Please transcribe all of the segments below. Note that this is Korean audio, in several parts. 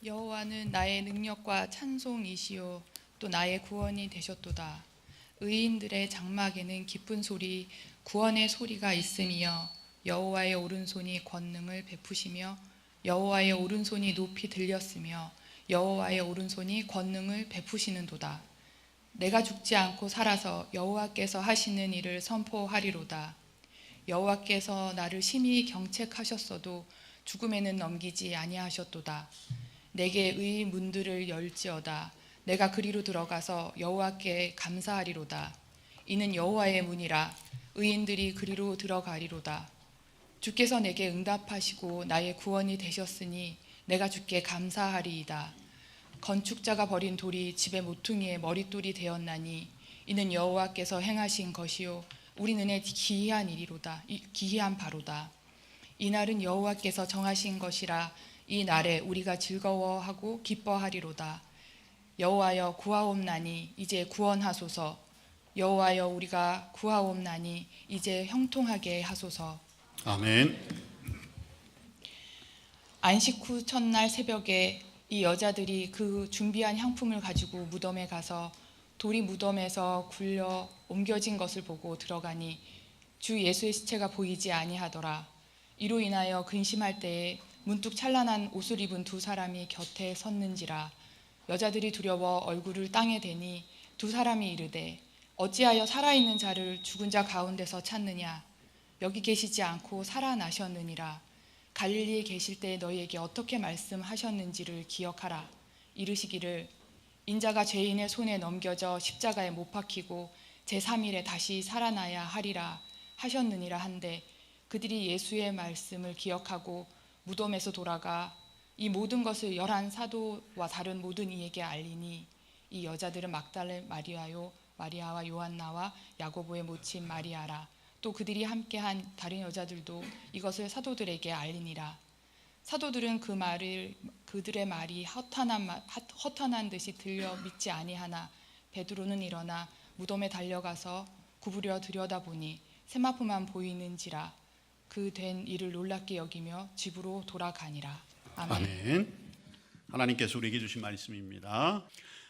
여호와는 나의 능력과 찬송이시요 또 나의 구원이 되셨도다. 의인들의 장막에는 기쁜 소리, 구원의 소리가 있으며 여호와의 오른손이 권능을 베푸시며 여호와의 오른손이 높이 들렸으며 여호와의 오른손이 권능을 베푸시는도다. 내가 죽지 않고 살아서 여호와께서 하시는 일을 선포하리로다. 여호와께서 나를 심히 경책하셨어도 죽음에는 넘기지 아니하셨도다. 내게 의 문들을 열지어다. 내가 그리로 들어가서 여호와께 감사하리로다. 이는 여호와의 문이라. 의인들이 그리로 들어가리로다. 주께서 내게 응답하시고 나의 구원이 되셨으니 내가 주께 감사하리이다. 건축자가 버린 돌이 집의 모퉁이의 머릿돌이 되었나니 이는 여호와께서 행하신 것이요 우리 눈에 기이한 일이로다. 기이한 바로다. 이 날은 여호와께서 정하신 것이라. 이 날에 우리가 즐거워하고 기뻐하리로다. 여호와여 구하옵나니 이제 구원하소서. 여호와여 우리가 구하옵나니 이제 형통하게 하소서. 아멘. 안식 후 첫날 새벽에 이 여자들이 그 준비한 향품을 가지고 무덤에 가서 돌이 무덤에서 굴려 옮겨진 것을 보고 들어가니 주 예수의 시체가 보이지 아니하더라. 이로 인하여 근심할 때에 문득 찬란한 옷을 입은 두 사람이 곁에 섰는지라. 여자들이 두려워 얼굴을 땅에 대니 두 사람이 이르되 어찌하여 살아있는 자를 죽은 자 가운데서 찾느냐. 여기 계시지 않고 살아나셨느니라. 갈릴리에 계실 때 너희에게 어떻게 말씀하셨는지를 기억하라. 이르시기를 인자가 죄인의 손에 넘겨져 십자가에 못 박히고 제3일에 다시 살아나야 하리라 하셨느니라 한데 그들이 예수의 말씀을 기억하고 무덤에서 돌아가 이 모든 것을 11 사도와 다른 모든 이에게 알리니 이 여자들은 막달레 마리아요 마리아와 요한나와 야고보의 모친 마리아라. 또 그들이 함께한 다른 여자들도 이것을 사도들에게 알리니라. 사도들은 그들의 말이 허탄한 듯이 들려 믿지 아니하나 베드로는 일어나 무덤에 달려가서 구부려 들여다보니 세마포만 보이는지라. 그 된 일을 놀랍게 여기며 집으로 돌아가니라. 아멘. 아멘. 하나님께서 우리에게 주신 말씀입니다.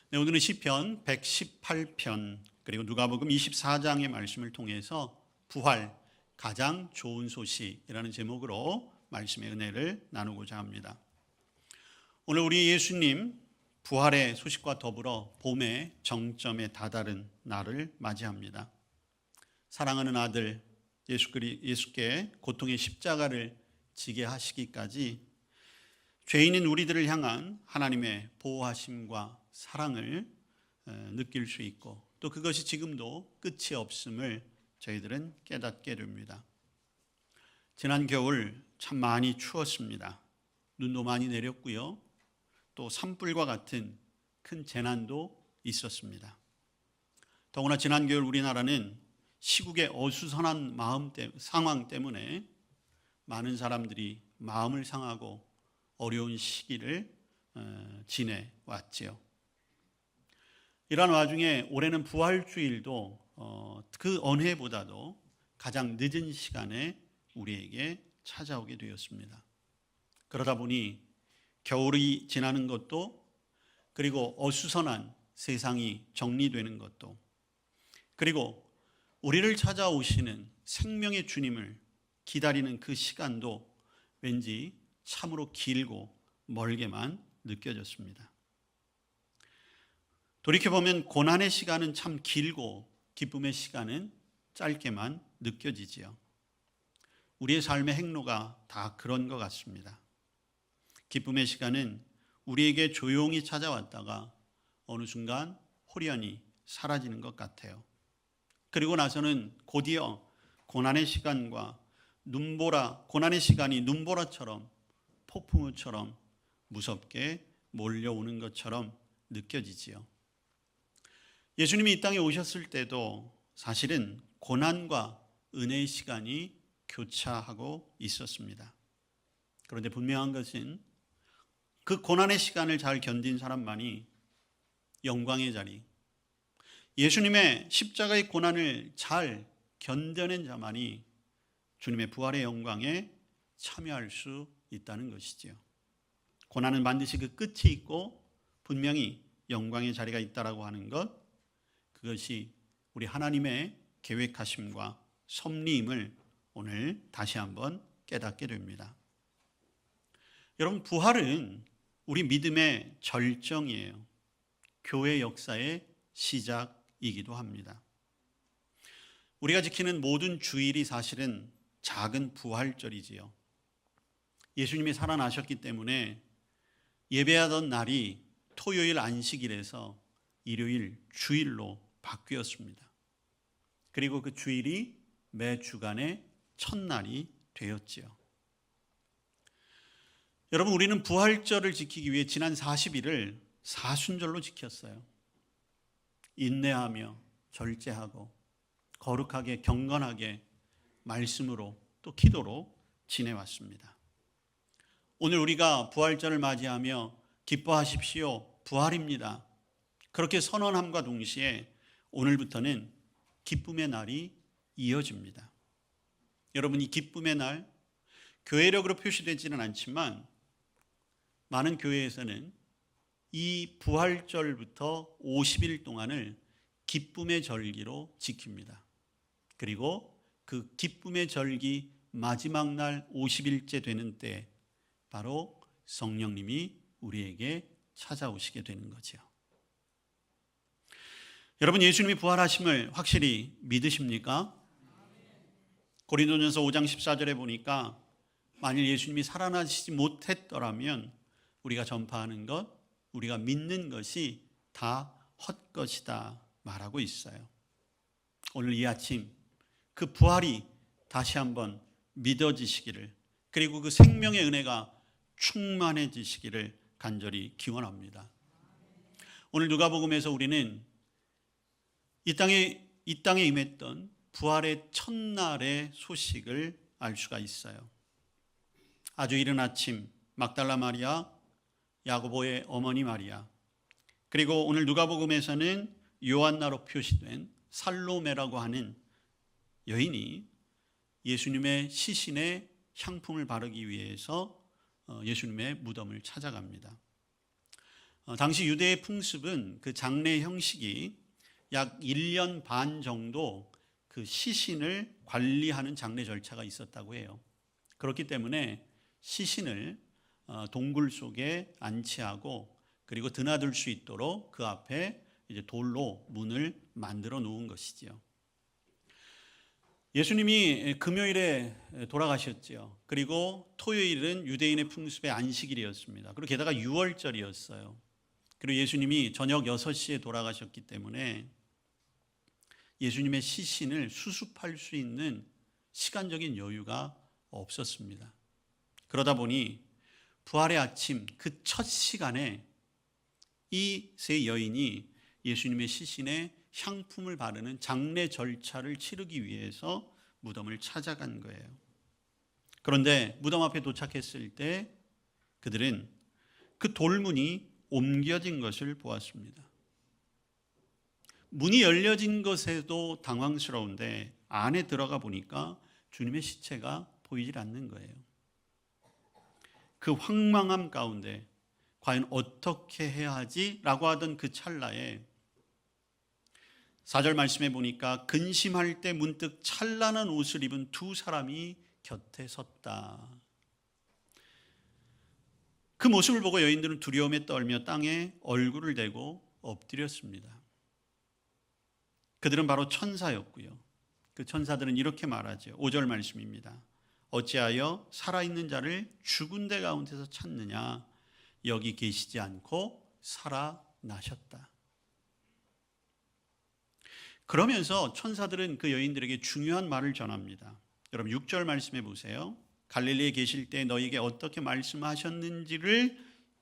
네, 오늘은 시편 118편 그리고 누가복음 24장의 말씀을 통해서 부활, 가장 좋은 소식이라는 제목으로 말씀의 은혜를 나누고자 합니다. 오늘 우리 예수님 부활의 소식과 더불어 봄의 정점에 다다른 날을 맞이합니다. 사랑하는 아들 예수께 고통의 십자가를 지게 하시기까지 죄인인 우리들을 향한 하나님의 보호하심과 사랑을 느낄 수 있고 또 그것이 지금도 끝이 없음을 저희들은 깨닫게 됩니다. 지난 겨울 참 많이 추웠습니다. 눈도 많이 내렸고요. 또 산불과 같은 큰 재난도 있었습니다. 더구나 지난 겨울 우리나라는 시국의 어수선한 상황 때문에 많은 사람들이 마음을 상하고 어려운 시기를 지내왔지요. 이러한 와중에 올해는 부활주일도 그 어느 해보다도 가장 늦은 시간에 우리에게 찾아오게 되었습니다. 그러다 보니 겨울이 지나는 것도 그리고 어수선한 세상이 정리되는 것도 그리고 우리를 찾아오시는 생명의 주님을 기다리는 그 시간도 왠지 참으로 길고 멀게만 느껴졌습니다. 돌이켜보면 고난의 시간은 참 길고 기쁨의 시간은 짧게만 느껴지지요. 우리의 삶의 행로가 다 그런 것 같습니다. 기쁨의 시간은 우리에게 조용히 찾아왔다가 어느 순간 호련히 사라지는 것 같아요. 그리고 나서는 곧이어 고난의 시간이 눈보라처럼 폭풍우처럼 무섭게 몰려오는 것처럼 느껴지지요. 예수님이 이 땅에 오셨을 때도 사실은 고난과 은혜의 시간이 교차하고 있었습니다. 그런데 분명한 것은 그 고난의 시간을 잘 견딘 사람만이 영광의 자리, 예수님의 십자가의 고난을 잘 견뎌낸 자만이 주님의 부활의 영광에 참여할 수 있다는 것이지요. 고난은 반드시 그 끝이 있고 분명히 영광의 자리가 있다라고 하는 것, 그것이 우리 하나님의 계획하심과 섭리임을 오늘 다시 한번 깨닫게 됩니다. 여러분, 부활은 우리 믿음의 절정이에요. 교회 역사의 시작이기도 합니다. 우리가 지키는 모든 주일이 사실은 작은 부활절이지요. 예수님이 살아나셨기 때문에 예배하던 날이 토요일 안식일에서 일요일 주일로 바뀌었습니다. 그리고 그 주일이 매 주간의 첫날이 되었지요. 여러분, 우리는 부활절을 지키기 위해 지난 40일을 사순절로 지켰어요. 인내하며 절제하고 거룩하게 경건하게 말씀으로 또 기도로 지내왔습니다. 오늘 우리가 부활절을 맞이하며 기뻐하십시오, 부활입니다, 그렇게 선언함과 동시에 오늘부터는 기쁨의 날이 이어집니다. 여러분, 이 기쁨의 날, 교회력으로 표시되지는 않지만 많은 교회에서는 이 부활절부터 50일 동안을 기쁨의 절기로 지킵니다. 그리고 그 기쁨의 절기 마지막 날 50일째 되는 때 바로 성령님이 우리에게 찾아오시게 되는 거죠. 여러분, 예수님이 부활하심을 확실히 믿으십니까? 고린도전서 5장 14절에 보니까 만일 예수님이 살아나시지 못했더라면 우리가 전파하는 것, 우리가 믿는 것이 다 헛것이다 말하고 있어요. 오늘 이 아침 그 부활이 다시 한번 믿어지시기를, 그리고 그 생명의 은혜가 충만해지시기를 간절히 기원합니다. 오늘 누가복음에서 우리는 이 땅에 임했던 부활의 첫날의 소식을 알 수가 있어요. 아주 이른 아침 막달라 마리아, 야고보의 어머니 마리아, 그리고 오늘 누가복음에서는 요한나로 표시된 살로메라고 하는 여인이 예수님의 시신에 향품을 바르기 위해서 예수님의 무덤을 찾아갑니다. 당시 유대의 풍습은 그 장례 형식이 약 1년 반 정도 그 시신을 관리하는 장례 절차가 있었다고 해요. 그렇기 때문에 시신을 동굴 속에 안치하고 그리고 드나들 수 있도록 그 앞에 이제 돌로 문을 만들어 놓은 것이지요. 예수님이 금요일에 돌아가셨지요. 그리고 토요일은 유대인의 풍습의 안식일이었습니다. 그리고 게다가 6월절이었어요. 그리고 예수님이 저녁 6시에 돌아가셨기 때문에 예수님의 시신을 수습할 수 있는 시간적인 여유가 없었습니다. 그러다 보니 부활의 아침 그 첫 시간에 이 세 여인이 예수님의 시신에 향품을 바르는 장례 절차를 치르기 위해서 무덤을 찾아간 거예요. 그런데 무덤 앞에 도착했을 때 그들은 그 돌문이 옮겨진 것을 보았습니다. 문이 열려진 것에도 당황스러운데 안에 들어가 보니까 주님의 시체가 보이질 않는 거예요. 그 황망함 가운데 과연 어떻게 해야 하지? 라고 하던 그 찰나에 4절 말씀해 보니까 근심할 때 문득 찬란한 옷을 입은 두 사람이 곁에 섰다. 그 모습을 보고 여인들은 두려움에 떨며 땅에 얼굴을 대고 엎드렸습니다. 그들은 바로 천사였고요. 그 천사들은 이렇게 말하죠. 5절 말씀입니다. 어찌하여 살아있는 자를 죽은 데 가운데서 찾느냐? 여기 계시지 않고 살아나셨다. 그러면서 천사들은 그 여인들에게 중요한 말을 전합니다. 여러분 6절 말씀해 보세요. 갈릴리에 계실 때 너희에게 어떻게 말씀하셨는지를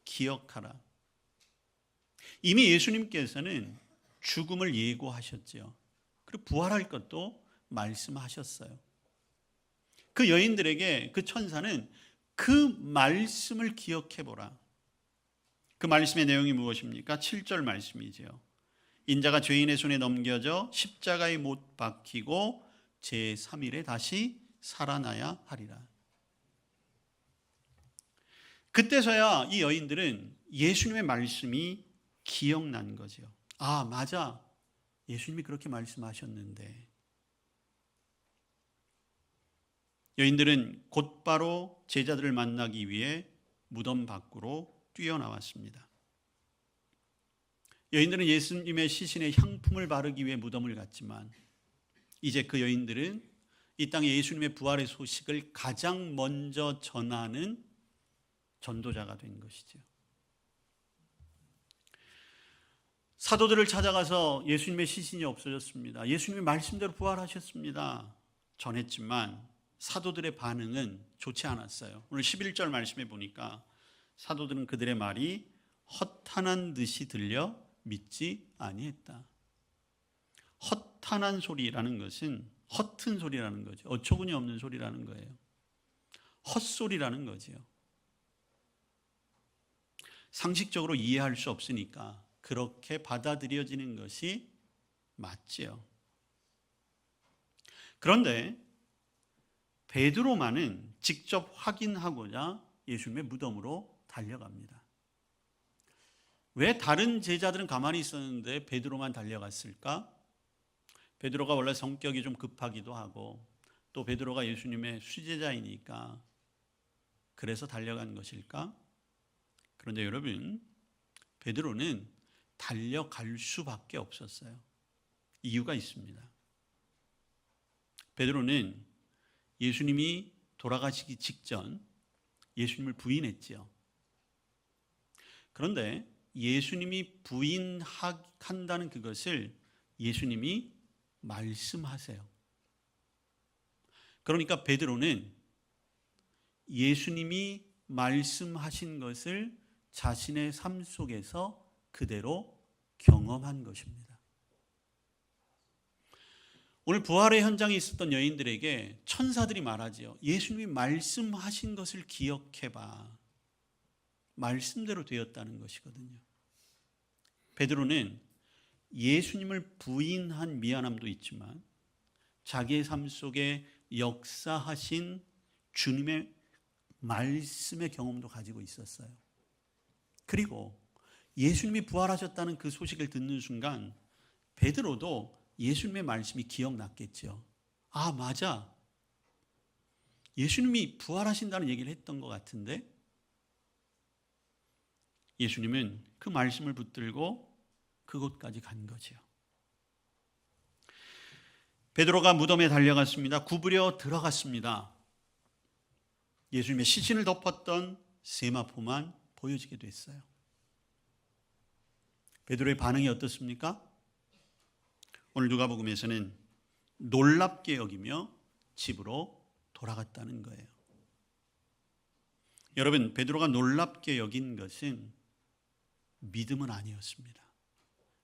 기억하라. 이미 예수님께서는 죽음을 예고하셨죠. 그리고 부활할 것도 말씀하셨어요. 그 여인들에게 그 천사는 그 말씀을 기억해 보라. 그 말씀의 내용이 무엇입니까? 7절 말씀이지요. 인자가 죄인의 손에 넘겨져 십자가에 못 박히고 제3일에 다시 살아나야 하리라. 그때서야 이 여인들은 예수님의 말씀이 기억난 거죠. 아, 맞아. 예수님이 그렇게 말씀하셨는데. 여인들은 곧바로 제자들을 만나기 위해 무덤 밖으로 뛰어나왔습니다. 여인들은 예수님의 시신에 향품을 바르기 위해 무덤을 갔지만 이제 그 여인들은 이 땅에 예수님의 부활의 소식을 가장 먼저 전하는 전도자가 된 것이죠. 사도들을 찾아가서 예수님의 시신이 없어졌습니다. 예수님의 말씀대로 부활하셨습니다. 전했지만 사도들의 반응은 좋지 않았어요. 오늘 11절 말씀해 보니까 사도들은 그들의 말이 허탄한 듯이 들려 믿지 아니했다. 허탄한 소리라는 것은 허튼 소리라는 거죠. 어처구니 없는 소리라는 거예요. 헛소리라는 거죠. 상식적으로 이해할 수 없으니까 그렇게 받아들여지는 것이 맞지요. 그런데 베드로만은 직접 확인하고자 예수님의 무덤으로 달려갑니다. 왜 다른 제자들은 가만히 있었는데 베드로만 달려갔을까? 베드로가 원래 성격이 좀 급하기도 하고 또 베드로가 예수님의 수제자이니까 그래서 달려간 것일까? 그런데 여러분, 베드로는 달려갈 수밖에 없었어요. 이유가 있습니다. 베드로는 예수님이 돌아가시기 직전 예수님을 부인했지요. 그런데 예수님이 부인한다는 그것을 예수님이 말씀하세요. 그러니까 베드로는 예수님이 말씀하신 것을 자신의 삶 속에서 그대로 경험한 것입니다. 오늘 부활의 현장에 있었던 여인들에게 천사들이 말하지요. 예수님이 말씀하신 것을 기억해봐. 말씀대로 되었다는 것이거든요. 베드로는 예수님을 부인한 미안함도 있지만 자기의 삶 속에 역사하신 주님의 말씀의 경험도 가지고 있었어요. 그리고 예수님이 부활하셨다는 그 소식을 듣는 순간 베드로도 예수님의 말씀이 기억났겠죠. 아, 맞아. 예수님이 부활하신다는 얘기를 했던 것 같은데 예수님은 그 말씀을 붙들고 그곳까지 간 거죠. 베드로가 무덤에 달려갔습니다. 구부려 들어갔습니다. 예수님의 시신을 덮었던 세마포만 보여지게 됐어요. 베드로의 반응이 어떻습니까? 오늘 누가복음에서는 놀랍게 여기며 집으로 돌아갔다는 거예요. 여러분, 베드로가 놀랍게 여긴 것은 믿음은 아니었습니다.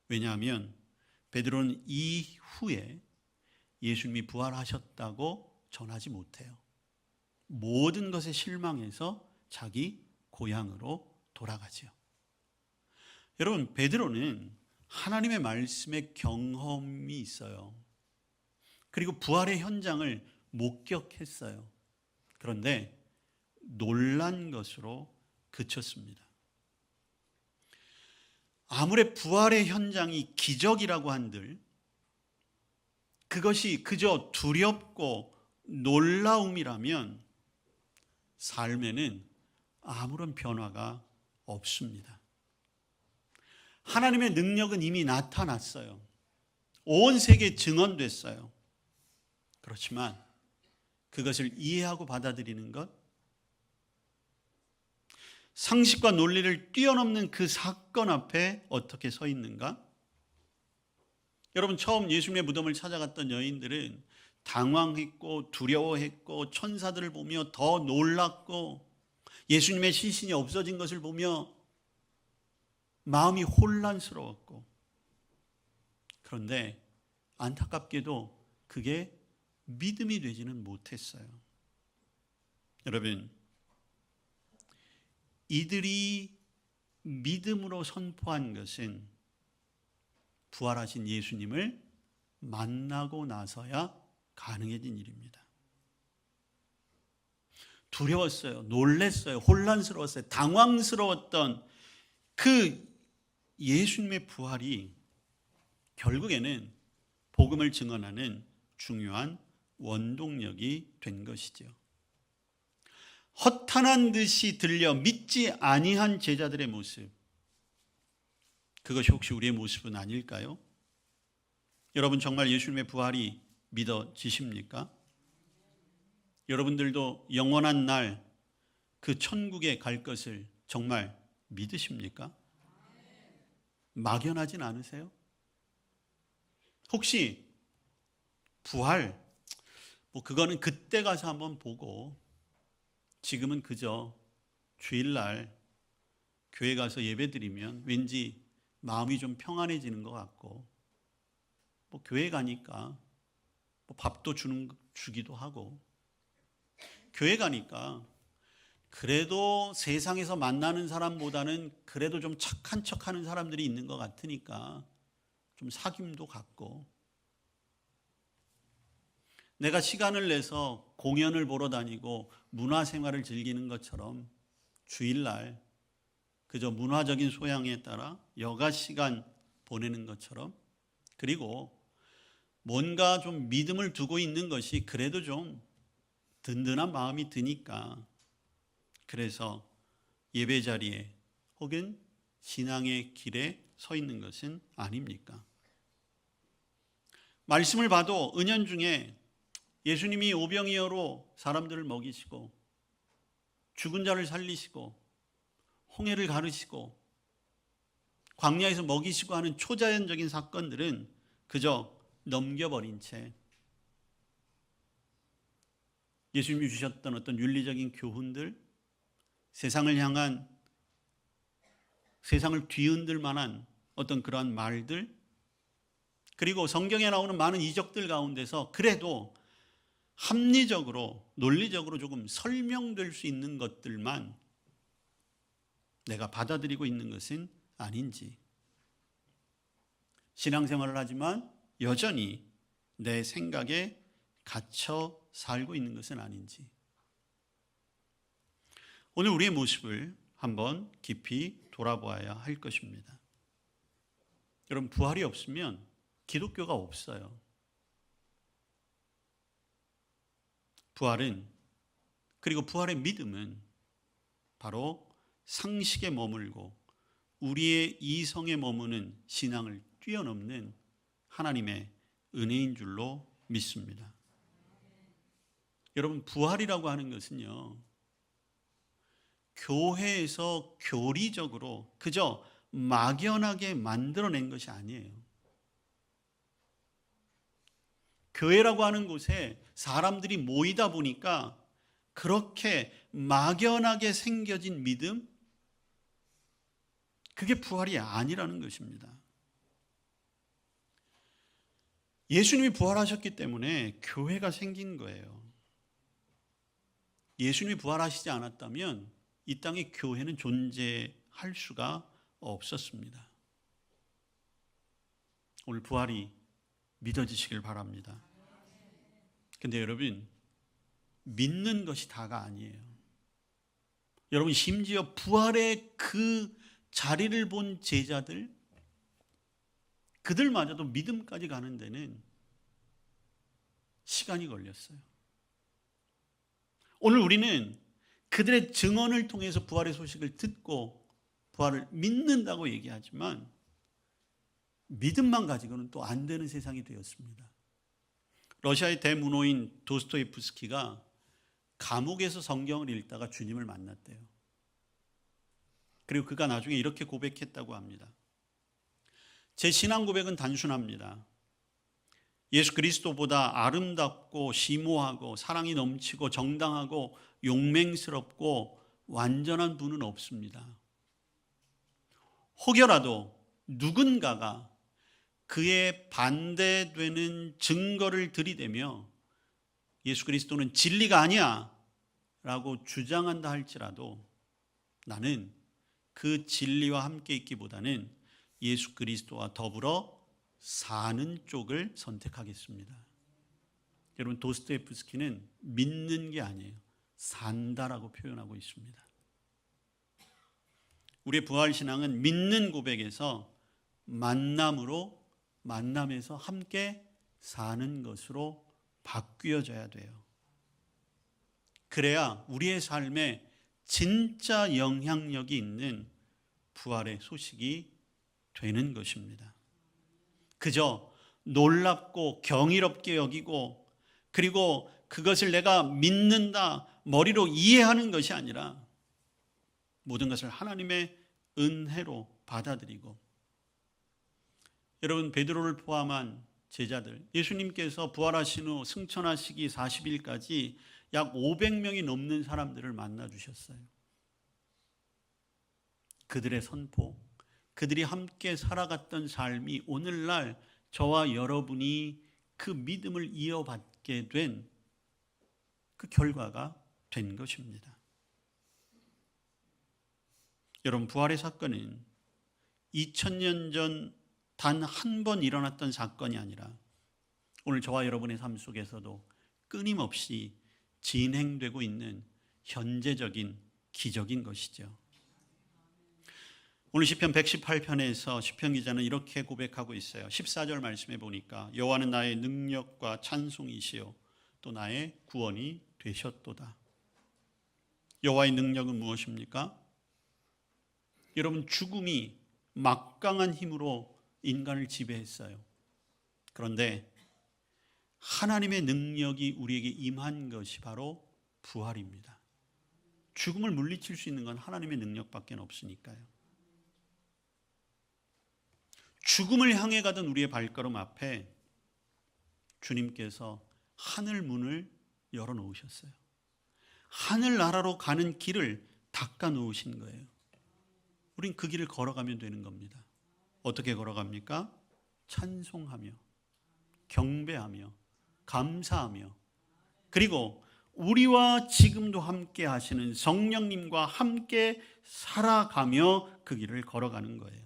왜냐하면 베드로는 이후에 예수님이 부활하셨다고 전하지 못해요. 모든 것에 실망해서 자기 고향으로 돌아가죠. 여러분, 베드로는 하나님의 말씀에 경험이 있어요. 그리고 부활의 현장을 목격했어요. 그런데 놀란 것으로 그쳤습니다. 아무리 부활의 현장이 기적이라고 한들 그것이 그저 두렵고 놀라움이라면 삶에는 아무런 변화가 없습니다. 하나님의 능력은 이미 나타났어요. 온 세계에 증언됐어요. 그렇지만 그것을 이해하고 받아들이는 것, 상식과 논리를 뛰어넘는 그 사건 앞에 어떻게 서 있는가? 여러분, 처음 예수님의 무덤을 찾아갔던 여인들은 당황했고 두려워했고 천사들을 보며 더 놀랐고 예수님의 시신이 없어진 것을 보며 마음이 혼란스러웠고, 그런데 안타깝게도 그게 믿음이 되지는 못했어요. 여러분, 이들이 믿음으로 선포한 것은 부활하신 예수님을 만나고 나서야 가능해진 일입니다. 두려웠어요. 놀랬어요. 혼란스러웠어요. 당황스러웠던 그 예수님의 부활이 결국에는 복음을 증언하는 중요한 원동력이 된 것이죠. 허탄한 듯이 들려 믿지 아니한 제자들의 모습, 그것이 혹시 우리의 모습은 아닐까요? 여러분 정말 예수님의 부활이 믿어지십니까? 여러분들도 영원한 날 그 천국에 갈 것을 정말 믿으십니까? 막연하진 않으세요? 혹시 부활, 그거는 그때 가서 한번 보고 지금은 그저 주일날 교회 가서 예배 드리면 왠지 마음이 좀 평안해지는 것 같고, 교회 가니까 밥도 주기도 하고, 교회 가니까 그래도 세상에서 만나는 사람보다는 그래도 좀 착한 척하는 사람들이 있는 것 같으니까 좀 사귐도 갖고, 내가 시간을 내서 공연을 보러 다니고 문화생활을 즐기는 것처럼 주일날 그저 문화적인 소양에 따라 여가 시간 보내는 것처럼, 그리고 뭔가 좀 믿음을 두고 있는 것이 그래도 좀 든든한 마음이 드니까 그래서 예배 자리에 혹은 신앙의 길에 서 있는 것은 아닙니까? 말씀을 봐도 은연중에 예수님이 오병이어로 사람들을 먹이시고 죽은 자를 살리시고 홍해를 가르시고 광야에서 먹이시고 하는 초자연적인 사건들은 그저 넘겨버린 채 예수님이 주셨던 어떤 윤리적인 교훈들, 세상을 향한, 세상을 뒤흔들 만한 어떤 그러한 말들, 그리고 성경에 나오는 많은 이적들 가운데서 그래도 합리적으로, 논리적으로 조금 설명될 수 있는 것들만 내가 받아들이고 있는 것은 아닌지, 신앙생활을 하지만 여전히 내 생각에 갇혀 살고 있는 것은 아닌지, 오늘 우리의 모습을 한번 깊이 돌아보아야 할 것입니다. 여러분, 부활이 없으면 기독교가 없어요. 부활은, 그리고 부활의 믿음은 바로 상식에 머물고 우리의 이성에 머무는 신앙을 뛰어넘는 하나님의 은혜인 줄로 믿습니다. 여러분, 부활이라고 하는 것은요, 교회에서 교리적으로 그저 막연하게 만들어낸 것이 아니에요. 교회라고 하는 곳에 사람들이 모이다 보니까 그렇게 막연하게 생겨진 믿음, 그게 부활이 아니라는 것입니다. 예수님이 부활하셨기 때문에 교회가 생긴 거예요. 예수님이 부활하시지 않았다면 이 땅에 교회는 존재할 수가 없었습니다. 오늘 부활이 믿어지시길 바랍니다. 근데 여러분, 믿는 것이 다가 아니에요. 여러분, 심지어 부활의 그 자리를 본 제자들, 그들마저도 믿음까지 가는 데는 시간이 걸렸어요. 오늘 우리는 그들의 증언을 통해서 부활의 소식을 듣고 부활을 믿는다고 얘기하지만 믿음만 가지고는 또 안 되는 세상이 되었습니다. 러시아의 대문호인 도스토옙스키가 감옥에서 성경을 읽다가 주님을 만났대요. 그리고 그가 나중에 이렇게 고백했다고 합니다. 제 신앙 고백은 단순합니다. 예수 그리스도보다 아름답고 심오하고 사랑이 넘치고 정당하고 용맹스럽고 완전한 분은 없습니다. 혹여라도 누군가가 그에 반대되는 증거를 들이대며 예수 그리스도는 진리가 아니야 라고 주장한다 할지라도 나는 그 진리와 함께 있기보다는 예수 그리스도와 더불어 사는 쪽을 선택하겠습니다. 여러분, 도스토옙스키는 믿는 게 아니에요. 산다라고 표현하고 있습니다. 우리의 부활신앙은 믿는 고백에서 만남에서 함께 사는 것으로 바뀌어져야 돼요. 그래야 우리의 삶에 진짜 영향력이 있는 부활의 소식이 되는 것입니다. 그저 놀랍고 경이롭게 여기고 그리고 그것을 내가 믿는다, 머리로 이해하는 것이 아니라 모든 것을 하나님의 은혜로 받아들이고, 여러분 베드로를 포함한 제자들, 예수님께서 부활하신 후 승천하시기 40일까지 약 500명이 넘는 사람들을 만나 주셨어요. 그들의 선포, 그들이 함께 살아갔던 삶이 오늘날 저와 여러분이 그 믿음을 이어받게 된 그 결과가 된 것입니다. 여러분, 부활의 사건은 2000년 전 단 한 번 일어났던 사건이 아니라 오늘 저와 여러분의 삶 속에서도 끊임없이 진행되고 있는 현재적인 기적인 것이죠. 오늘 시편 118편에서 시편 기자는 이렇게 고백하고 있어요. 14절 말씀에 보니까 여호와는 나의 능력과 찬송이시요 또 나의 구원이 되셨도다. 여호와의 능력은 무엇입니까? 여러분, 죽음이 막강한 힘으로 인간을 지배했어요. 그런데 하나님의 능력이 우리에게 임한 것이 바로 부활입니다. 죽음을 물리칠 수 있는 건 하나님의 능력밖에 없으니까요. 죽음을 향해 가던 우리의 발걸음 앞에 주님께서 하늘 문을 열어놓으셨어요. 하늘나라로 가는 길을 닦아 놓으신 거예요. 우린 그 길을 걸어가면 되는 겁니다. 어떻게 걸어갑니까? 찬송하며, 경배하며, 감사하며, 그리고 우리와 지금도 함께 하시는 성령님과 함께 살아가며 그 길을 걸어가는 거예요.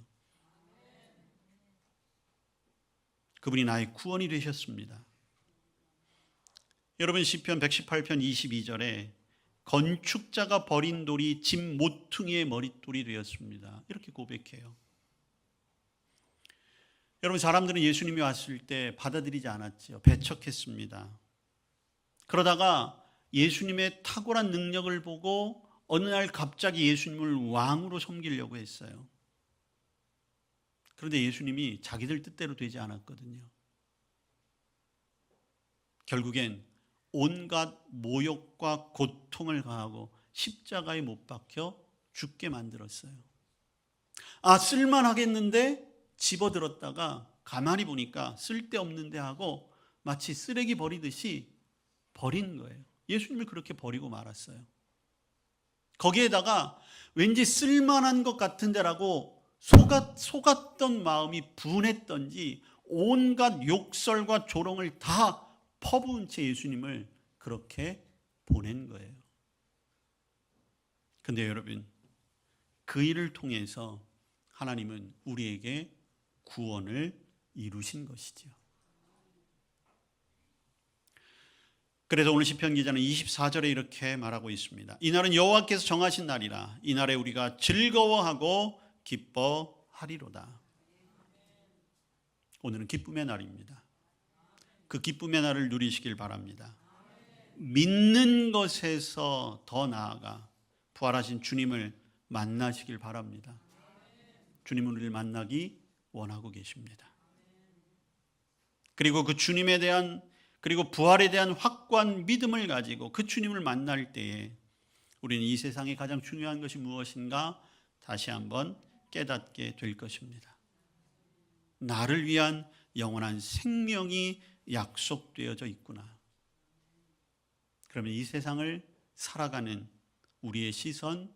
그분이 나의 구원이 되셨습니다. 여러분, 시편 118편 22절에 건축자가 버린 돌이 집 모퉁이의 머릿돌이 되었습니다. 이렇게 고백해요. 여러분, 사람들은 예수님이 왔을 때 받아들이지 않았죠. 배척했습니다. 그러다가 예수님의 탁월한 능력을 보고 어느 날 갑자기 예수님을 왕으로 섬기려고 했어요. 그런데 예수님이 자기들 뜻대로 되지 않았거든요. 결국엔 온갖 모욕과 고통을 가하고 십자가에 못 박혀 죽게 만들었어요. 쓸만하겠는데 집어들었다가 가만히 보니까 쓸데없는데 하고 마치 쓰레기 버리듯이 버린 거예요. 예수님을 그렇게 버리고 말았어요. 거기에다가 왠지 쓸만한 것 같은데라고 속았던 마음이 분했던지 온갖 욕설과 조롱을 다 퍼부은 채 예수님을 그렇게 보낸 거예요. 근데 여러분, 그 일을 통해서 하나님은 우리에게 구원을 이루신 것이죠. 그래서 오늘 시편 기자는 24절에 이렇게 말하고 있습니다. 이날은 여호와께서 정하신 날이라. 이날에 우리가 즐거워하고 기뻐하리로다. 오늘은 기쁨의 날입니다. 그 기쁨의 날을 누리시길 바랍니다. 믿는 것에서 더 나아가 부활하신 주님을 만나시길 바랍니다. 주님은 우리를 만나기 원하고 계십니다. 그리고 그 주님에 대한, 그리고 부활에 대한 확고한 믿음을 가지고 그 주님을 만날 때에 우리는 이 세상에 가장 중요한 것이 무엇인가 다시 한번 깨닫게 될 것입니다. 나를 위한 영원한 생명이 약속되어져 있구나. 그러면 이 세상을 살아가는 우리의 시선,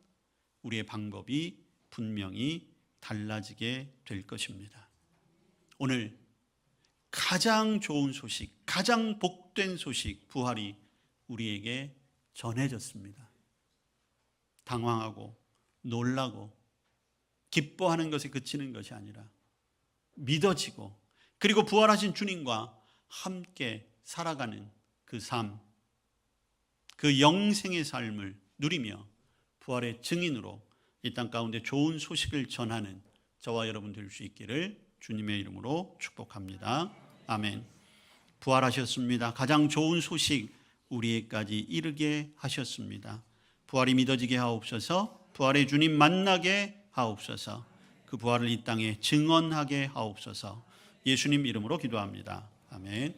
우리의 방법이 분명히 달라지게 될 것입니다. 오늘 가장 좋은 소식, 가장 복된 소식, 부활이 우리에게 전해졌습니다. 당황하고 놀라고 기뻐하는 것에 그치는 것이 아니라 믿어지고, 그리고 부활하신 주님과 함께 살아가는 그 삶, 그 영생의 삶을 누리며 부활의 증인으로 이 땅 가운데 좋은 소식을 전하는 저와 여러분 될 수 있기를 주님의 이름으로 축복합니다. 아멘. 부활하셨습니다. 가장 좋은 소식 우리에게까지 이르게 하셨습니다. 부활이 믿어지게 하옵소서. 부활의 주님 만나게 하옵소서. 그 부활을 이 땅에 증언하게 하옵소서. 예수님 이름으로 기도합니다. 아멘.